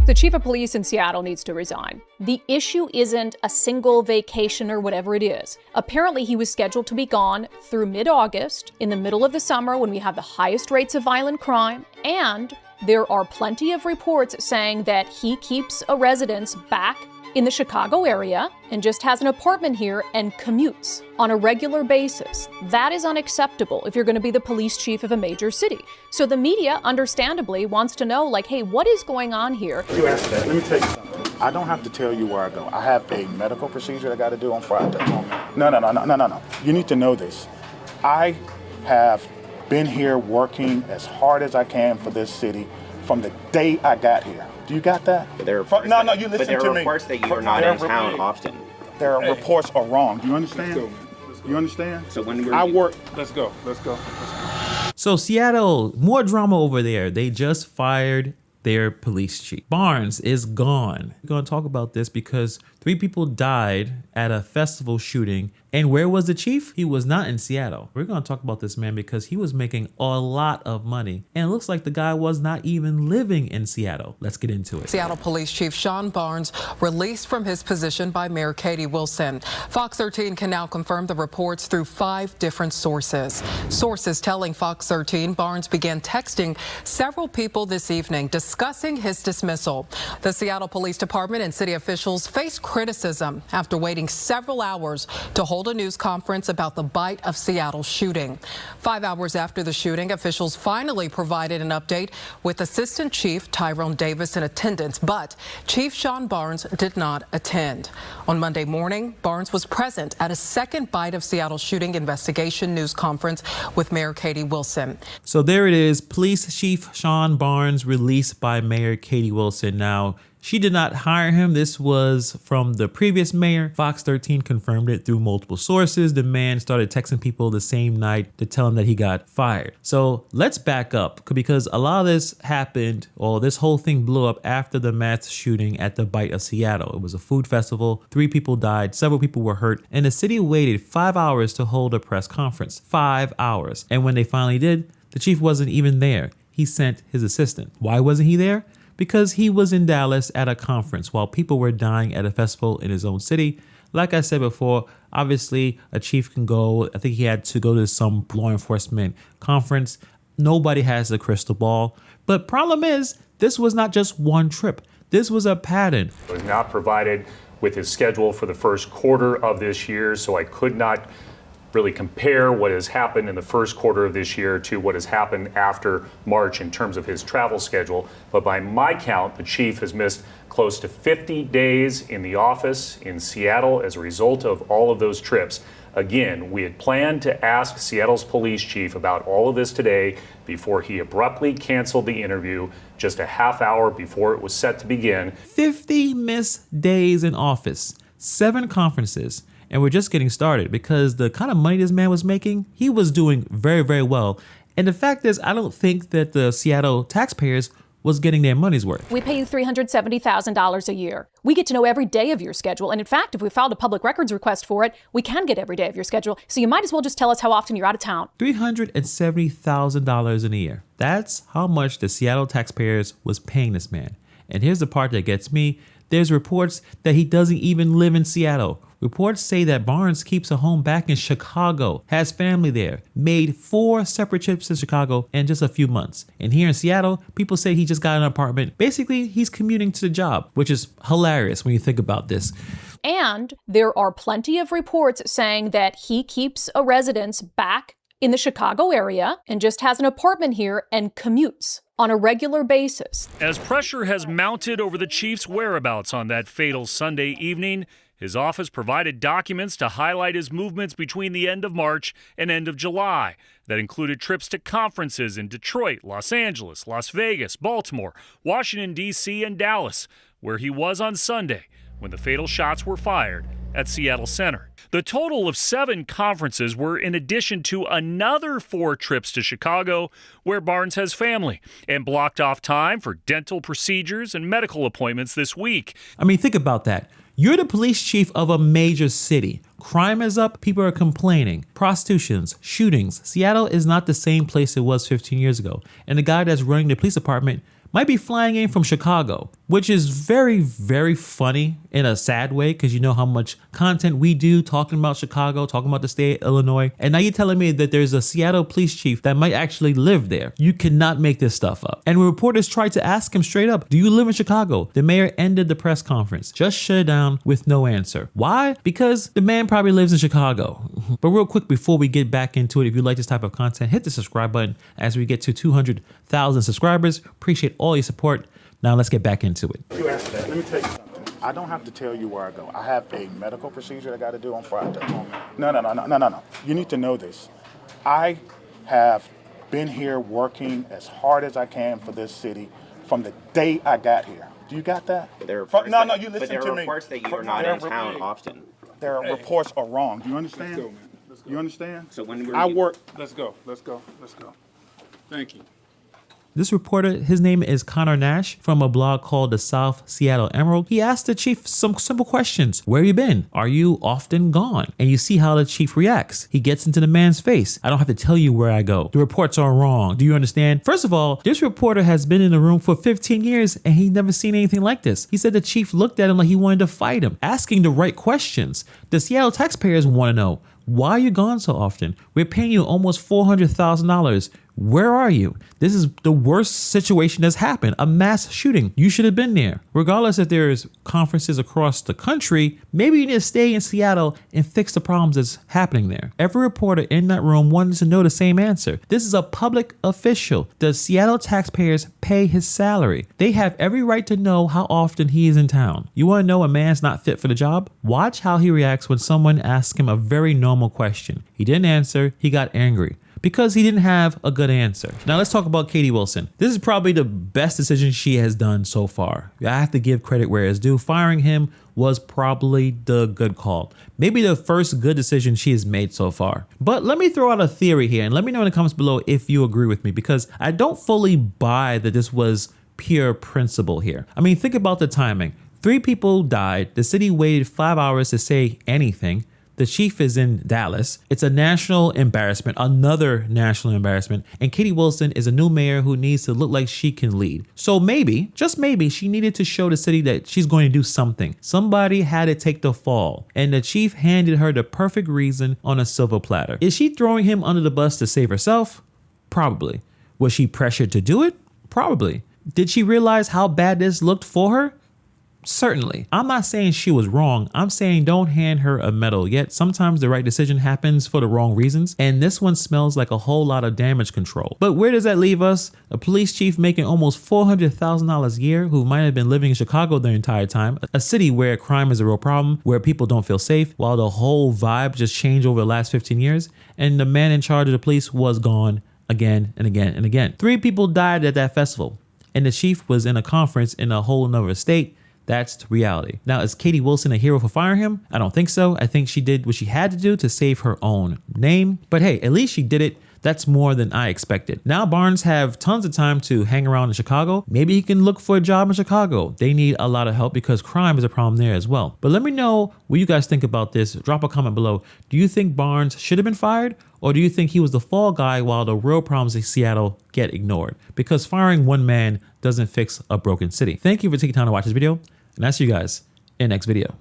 The chief of police in Seattle needs to resign. The issue isn't a single vacation or whatever it is. Apparently, he was scheduled to be gone through mid-August, in the middle of the summer when we have the highest rates of violent crime, and there are plenty of reports saying that he keeps a residence back in the Chicago area and just has an apartment here and commutes on a regular basis. That is unacceptable if you're going to be the police chief of a major city. So the media, understandably, wants to know, like, hey, what is going on here? You asked that. Let me tell you something. I don't have to tell you where I go. I have a medical procedure I got to do on Friday. No. You need to know this. I have been here working as hard as I can for this city from the day I got here. Do you got that? You listen to me. But there are reports that you are not in town often. There are reports are wrong. Do you understand? You understand? So when I work. Let's go. So Seattle, more drama over there. They just fired their police chief. Barnes is gone. We're going to talk about this because 3 people died at a festival shooting. And where was the chief? He was not in Seattle. We're going to talk about this man because he was making a lot of money. And it looks like the guy was not even living in Seattle. Let's get into it. Seattle Police Chief Shon Barnes released from his position by Mayor Katie Wilson. Fox 13 can now confirm the reports through 5 different sources. Sources telling Fox 13 Barnes began texting several people this evening discussing his dismissal. The Seattle Police Department and city officials faced criticism after waiting several hours to hold a news conference about the Bite of Seattle shooting. 5 hours after the shooting, officials finally provided an update with Assistant Chief Tyrone Davis in attendance, but Chief Shon Barnes did not attend. On Monday morning, Barnes was present at a second Bite of Seattle shooting investigation news conference with Mayor Katie Wilson. So there it is, Police Chief Shon Barnes released by Mayor Katie Wilson. Now, she did not hire him. This was from the previous mayor. Fox 13 confirmed it through multiple sources. The man started texting people the same night to tell him that he got fired. So let's back up because a lot of this happened, or this whole thing blew up after the mass shooting at the Bite of Seattle. It was a food festival. 3 people died. Several people were hurt. And the city waited 5 hours to hold a press conference. 5 hours. And when they finally did, the chief wasn't even there. He sent his assistant. Why wasn't he there? Because he was in Dallas at a conference while people were dying at a festival in his own city. Like I said before, obviously a chief can go. I think he had to go to some law enforcement conference. Nobody has a crystal ball. But problem is, this was not just one trip. This was a pattern. I was not provided with his schedule for the first quarter of this year, so I could not really compare what has happened in the first quarter of this year to what has happened after March in terms of his travel schedule. But by my count, the chief has missed close to 50 days in the office in Seattle as a result of all of those trips. Again, we had planned to ask Seattle's police chief about all of this today before he abruptly canceled the interview just a half hour before it was set to begin. 50 missed days in office, 7 conferences. And we're just getting started because the kind of money this man was making, he was doing very, very well. And the fact is, I don't think that the Seattle taxpayers was getting their money's worth. We pay you $370,000 a year. We get to know every day of your schedule. And in fact, if we filed a public records request for it, we can get every day of your schedule. So you might as well just tell us how often you're out of town. $370,000 in a year. That's how much the Seattle taxpayers was paying this man. And here's the part that gets me. There's reports that he doesn't even live in Seattle. Reports say that Barnes keeps a home back in Chicago, has family there, made 4 separate trips to Chicago in just a few months. And here in Seattle, people say he just got an apartment. Basically, he's commuting to the job, which is hilarious when you think about this. And there are plenty of reports saying that he keeps a residence back in the Chicago area and just has an apartment here and commutes on a regular basis. As pressure has mounted over the chief's whereabouts on that fatal Sunday evening, his office provided documents to highlight his movements between the end of March and end of July that included trips to conferences in Detroit, Los Angeles, Las Vegas, Baltimore, Washington, D.C., and Dallas, where he was on Sunday when the fatal shots were fired at Seattle Center. The total of 7 conferences were in addition to another 4 trips to Chicago, where Barnes has family, and blocked off time for dental procedures and medical appointments this week. I mean, think about that. You're the police chief of a major city. Crime is up, people are complaining. Prostitutions, shootings. Seattle is not the same place it was 15 years ago. And the guy that's running the police department might be flying in from Chicago. which is very, very funny in a sad way because you know how much content we do talking about Chicago, talking about the state of Illinois. And now you're telling me that there's a Seattle police chief that might actually live there. You cannot make this stuff up. And reporters tried to ask him straight up, do you live in Chicago? The mayor ended the press conference, just shut it down with no answer. Why? Because the man probably lives in Chicago. But real quick, before we get back into it, if you like this type of content, hit the subscribe button as we get to 200,000 subscribers. Appreciate all your support. Now let's get back into it. You asked that. Let me tell you something. I don't have to tell you where I go. I have a medical procedure I got to do on Friday. No. You need to know this. I have been here working as hard as I can for this city from the day I got here. Do you got that? You listen but there to are me. Reports that you're not in town often. Their reports are wrong. Do you understand? Let's go, man. Let's go. You understand? So when I work. Let's go. Thank you. This reporter, his name is Connor Nash from a blog called the South Seattle Emerald. He asked the chief some simple questions. Where you been? Are you often gone? And you see how the chief reacts. He gets into the man's face. I don't have to tell you where I go. The reports are wrong. Do you understand? First of all, this reporter has been in the room for 15 years and he's never seen anything like this. He said the chief looked at him like he wanted to fight him, asking the right questions. The Seattle taxpayers want to know, why are you gone so often? We're paying you almost $400,000. Where are you? This is the worst situation that's happened. A mass shooting. You should have been there. Regardless if there's conferences across the country, maybe you need to stay in Seattle and fix the problems that's happening there. Every reporter in that room wanted to know the same answer. This is a public official. The Seattle taxpayers pay his salary. They have every right to know how often he is in town. You want to know a man's not fit for the job? Watch how he reacts when someone asks him a very normal question. He didn't answer. He got angry because he didn't have a good answer. Now let's talk about Katie Wilson. This is probably the best decision she has done so far. I have to give credit where it's due. Firing him was probably the good call. Maybe the first good decision she has made so far. But let me throw out a theory here and let me know in the comments below if you agree with me, because I don't fully buy that this was pure principle here. I mean, think about the timing. 3 people died. The city waited 5 hours to say anything. The chief is in Dallas. It's a national embarrassment, another national embarrassment. And Katie Wilson is a new mayor who needs to look like she can lead. So maybe, just maybe, she needed to show the city that she's going to do something. Somebody had to take the fall. And the chief handed her the perfect reason on a silver platter. Is she throwing him under the bus to save herself? Probably. Was she pressured to do it? Probably. Did she realize how bad this looked for her? Certainly. I'm not saying she was wrong. I'm saying don't hand her a medal. Yet sometimes the right decision happens for the wrong reasons. And this one smells like a whole lot of damage control. But where does that leave us? A police chief making almost $400,000 a year who might have been living in Chicago their entire time. A city where crime is a real problem, where people don't feel safe, while the whole vibe just changed over the last 15 years. And the man in charge of the police was gone again and again and again. 3 people died at that festival. And the chief was in a conference in a whole nother state. That's reality. Now, is Katie Wilson a hero for firing him? I don't think so. I think she did what she had to do to save her own name. But hey, at least she did it. That's more than I expected. Now Barnes have tons of time to hang around in Chicago. Maybe he can look for a job in Chicago. They need a lot of help because crime is a problem there as well. But let me know what you guys think about this. Drop a comment below. Do you think Barnes should have been fired? Or do you think he was the fall guy while the real problems in Seattle get ignored? Because firing one man doesn't fix a broken city. Thank you for taking time to watch this video. And I'll see you guys in the next video.